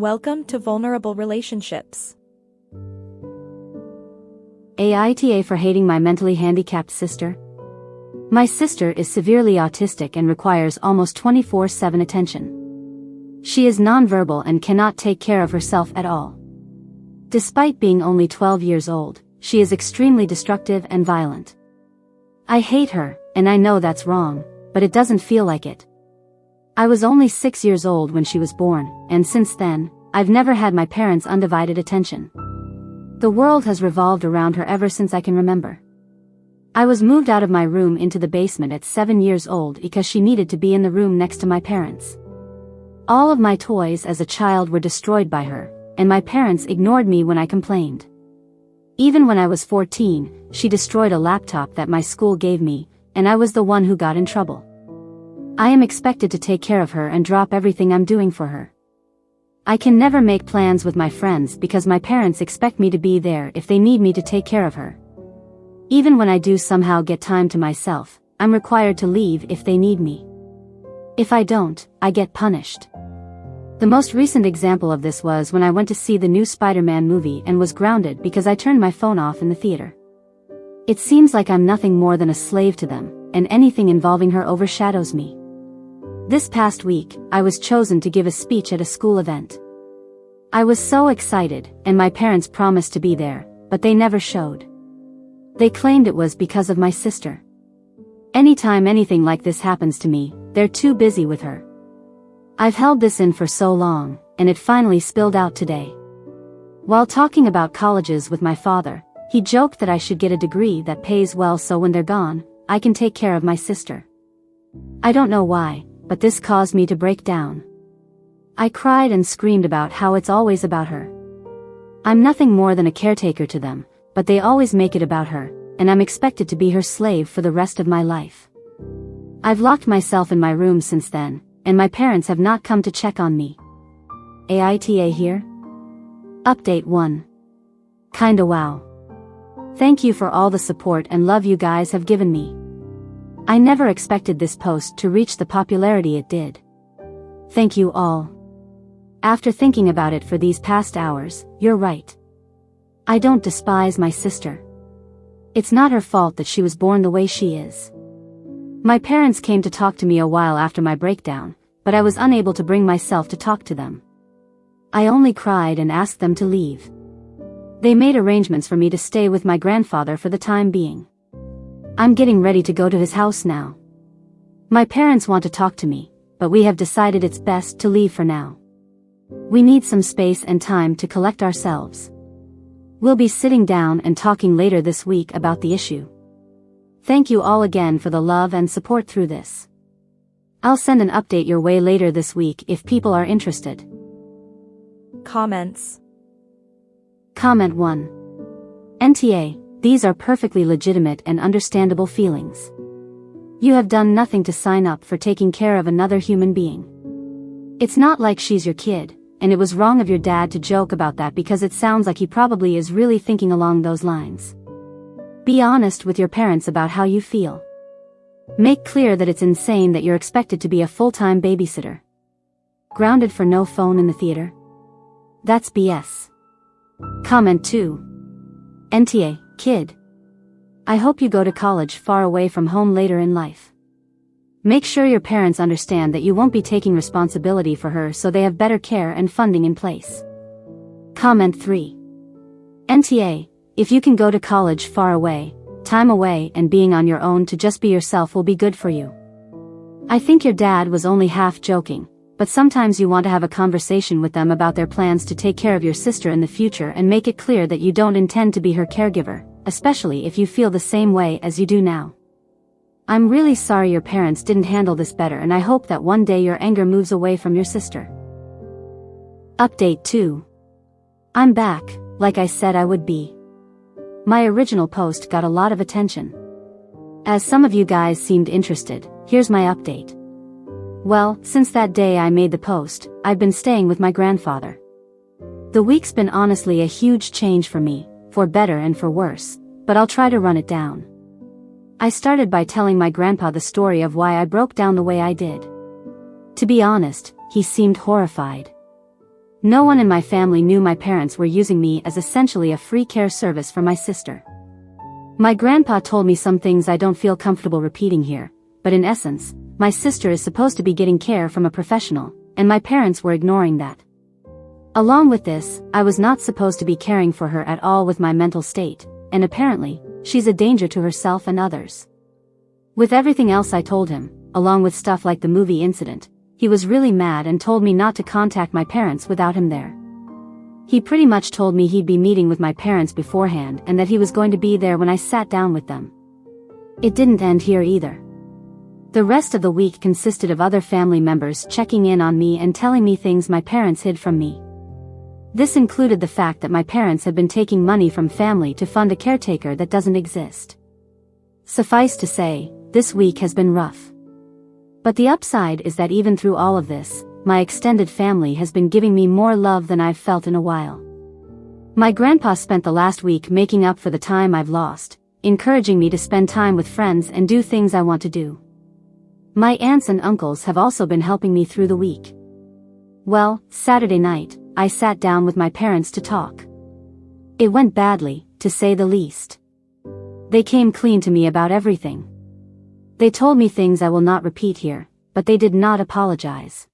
Welcome to Vulnerable Relationships. AITA for hating my mentally handicapped sister. My sister is severely autistic and requires almost 24/7 attention. She is nonverbal and cannot take care of herself at all. Despite being only 12 years old, she is extremely destructive and violent. I hate her, and I know that's wrong, but it doesn't feel like it. I was only 6 years old when she was born, and since then, I've never had my parents' undivided attention. The world has revolved around her ever since I can remember. I was moved out of my room into the basement at 7 years old because she needed to be in the room next to my parents. All of my toys as a child were destroyed by her, and my parents ignored me when I complained. Even when I was 14, she destroyed a laptop that my school gave me, and I was the one who got in trouble. I am expected to take care of her and drop everything I'm doing for her. I can never make plans with my friends because my parents expect me to be there if they need me to take care of her. Even when I do somehow get time to myself, I'm required to leave if they need me. If I don't, I get punished. The most recent example of this was when I went to see the new Spider-Man movie and was grounded because I turned my phone off in the theater. It seems like I'm nothing more than a slave to them, and anything involving her overshadows me. This past week, I was chosen to give a speech at a school event. I was so excited, and my parents promised to be there, but they never showed. They claimed it was because of my sister. Anytime anything like this happens to me, they're too busy with her. I've held this in for so long, and it finally spilled out today. While talking about colleges with my father, he joked that I should get a degree that pays well so when they're gone, I can take care of my sister. I don't know why, but this caused me to break down. I cried and screamed about how it's always about her. I'm nothing more than a caretaker to them, but they always make it about her, and I'm expected to be her slave for the rest of my life. I've locked myself in my room since then, and my parents have not come to check on me. AITA here? Update 1. Kinda wow. Thank you for all the support and love you guys have given me. I never expected this post to reach the popularity it did. Thank you all. After thinking about it for these past hours, you're right. I don't despise my sister. It's not her fault that she was born the way she is. My parents came to talk to me a while after my breakdown, but I was unable to bring myself to talk to them. I only cried and asked them to leave. They made arrangements for me to stay with my grandfather for the time being. I'm getting ready to go to his house now. My parents want to talk to me, but we have decided it's best to leave for now. We need some space and time to collect ourselves. We'll be sitting down and talking later this week about the issue. Thank you all again for the love and support through this. I'll send an update your way later this week if people are interested. Comments. Comment 1. NTA, these are perfectly legitimate and understandable feelings. You have done nothing to sign up for taking care of another human being. It's not like she's your kid, and it was wrong of your dad to joke about that because it sounds like he probably is really thinking along those lines. Be honest with your parents about how you feel. Make clear that it's insane that you're expected to be a full-time babysitter. Grounded for no phone in the theater? That's BS. Comment 2. NTA, kid. I hope you go to college far away from home later in life. Make sure your parents understand that you won't be taking responsibility for her so they have better care and funding in place. Comment 3. NTA, if you can go to college far away, time away and being on your own to just be yourself will be good for you. I think your dad was only half joking, but sometimes you want to have a conversation with them about their plans to take care of your sister in the future and make it clear that you don't intend to be her caregiver, especially if you feel the same way as you do now. I'm really sorry your parents didn't handle this better, and I hope that one day your anger moves away from your sister. Update 2. I'm back, like I said I would be. My original post got a lot of attention. As some of you guys seemed interested, here's my update. Well, since that day I made the post, I've been staying with my grandfather. The week's been honestly a huge change for me, for better and for worse, but I'll try to run it down. I started by telling my grandpa the story of why I broke down the way I did. To be honest, he seemed horrified. No one in my family knew my parents were using me as essentially a free care service for my sister. My grandpa told me some things I don't feel comfortable repeating here, but in essence, my sister is supposed to be getting care from a professional, and my parents were ignoring that. Along with this, I was not supposed to be caring for her at all with my mental state, and apparently, she's a danger to herself and others. With everything else I told him, along with stuff like the movie incident, he was really mad and told me not to contact my parents without him there. He pretty much told me he'd be meeting with my parents beforehand and that he was going to be there when I sat down with them. It didn't end here either. The rest of the week consisted of other family members checking in on me and telling me things my parents hid from me. This included the fact that my parents had been taking money from family to fund a caretaker that doesn't exist. Suffice to say, this week has been rough. But the upside is that even through all of this, my extended family has been giving me more love than I've felt in a while. My grandpa spent the last week making up for the time I've lost, encouraging me to spend time with friends and do things I want to do. My aunts and uncles have also been helping me through the week. Well, Saturday night, I sat down with my parents to talk. It went badly, to say the least. They came clean to me about everything. They told me things I will not repeat here, but they did not apologize.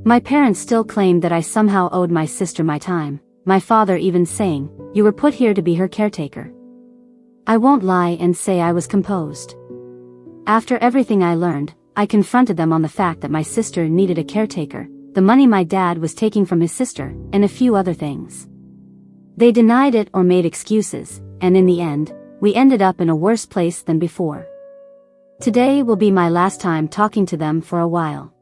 My parents still claimed that I somehow owed my sister my time, my father even saying, "You were put here to be her caretaker." I won't lie and say I was composed. After everything I learned, I confronted them on the fact that my sister needed a caretaker, the money my dad was taking from his sister, and a few other things. They denied it or made excuses, and in the end, we ended up in a worse place than before. Today will be my last time talking to them for a while.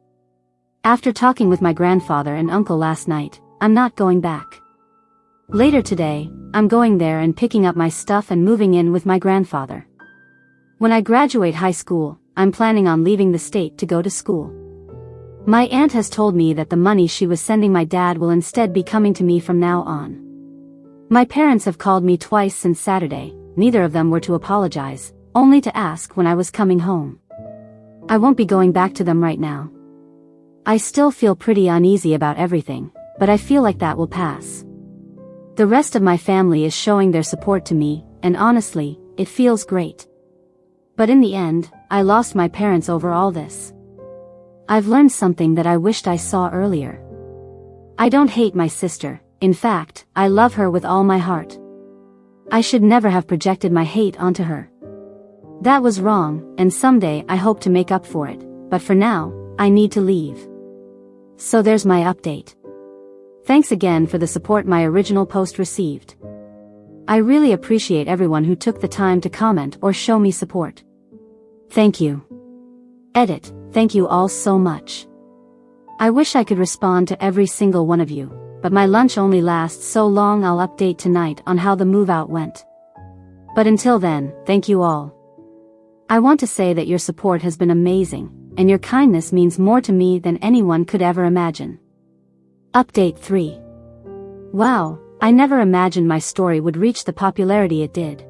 After talking with my grandfather and uncle last night, I'm not going back. Later today, I'm going there and picking up my stuff and moving in with my grandfather. When I graduate high school, I'm planning on leaving the state to go to school. My aunt has told me that the money she was sending my dad will instead be coming to me from now on. My parents have called me twice since Saturday, neither of them were to apologize, only to ask when I was coming home. I won't be going back to them right now. I still feel pretty uneasy about everything, but I feel like that will pass. The rest of my family is showing their support to me, and honestly, it feels great. But in the end, I lost my parents over all this. I've learned something that I wished I saw earlier. I don't hate my sister, in fact, I love her with all my heart. I should never have projected my hate onto her. That was wrong, and someday I hope to make up for it, but for now, I need to leave. So there's my update. Thanks again for the support my original post received. I really appreciate everyone who took the time to comment or show me support. Thank you. Edit, thank you all so much. I wish I could respond to every single one of you, but my lunch only lasts so long. I'll update tonight on how the move out went. But until then, thank you all. I want to say that your support has been amazing, and your kindness means more to me than anyone could ever imagine. Update 3. Wow, I never imagined my story would reach the popularity it did.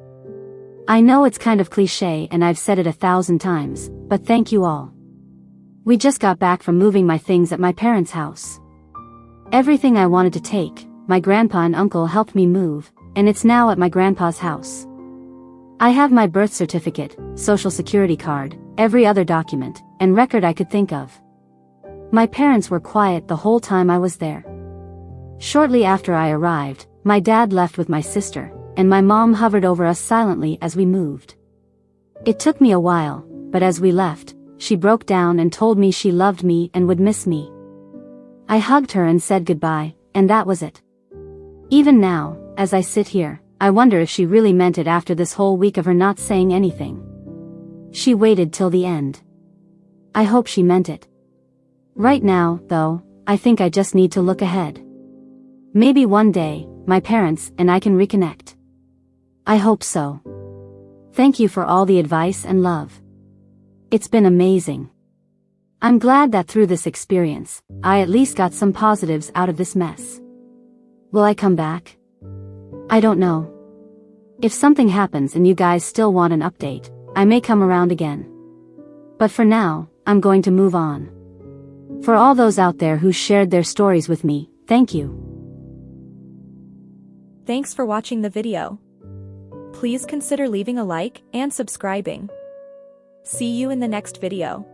I know it's kind of cliché and I've said it 1,000 times, but thank you all. We just got back from moving my things at my parents' house. Everything I wanted to take, my grandpa and uncle helped me move, and it's now at my grandpa's house. I have my birth certificate, social security card, every other document, and record I could think of. My parents were quiet the whole time I was there. Shortly after I arrived, my dad left with my sister, and my mom hovered over us silently as we moved. It took me a while, but as we left, she broke down and told me she loved me and would miss me. I hugged her and said goodbye, and that was it. Even now, as I sit here, I wonder if she really meant it after this whole week of her not saying anything. She waited till the end. I hope she meant it. Right now, though, I think I just need to look ahead. Maybe one day, my parents and I can reconnect. I hope so. Thank you for all the advice and love. It's been amazing. I'm glad that through this experience, I at least got some positives out of this mess. Will I come back? I don't know. If something happens and you guys still want an update, I may come around again. But for now, I'm going to move on. For all those out there who shared their stories with me, Thank you. Thanks for watching the video. Please consider leaving a like and subscribing. See you in the next video.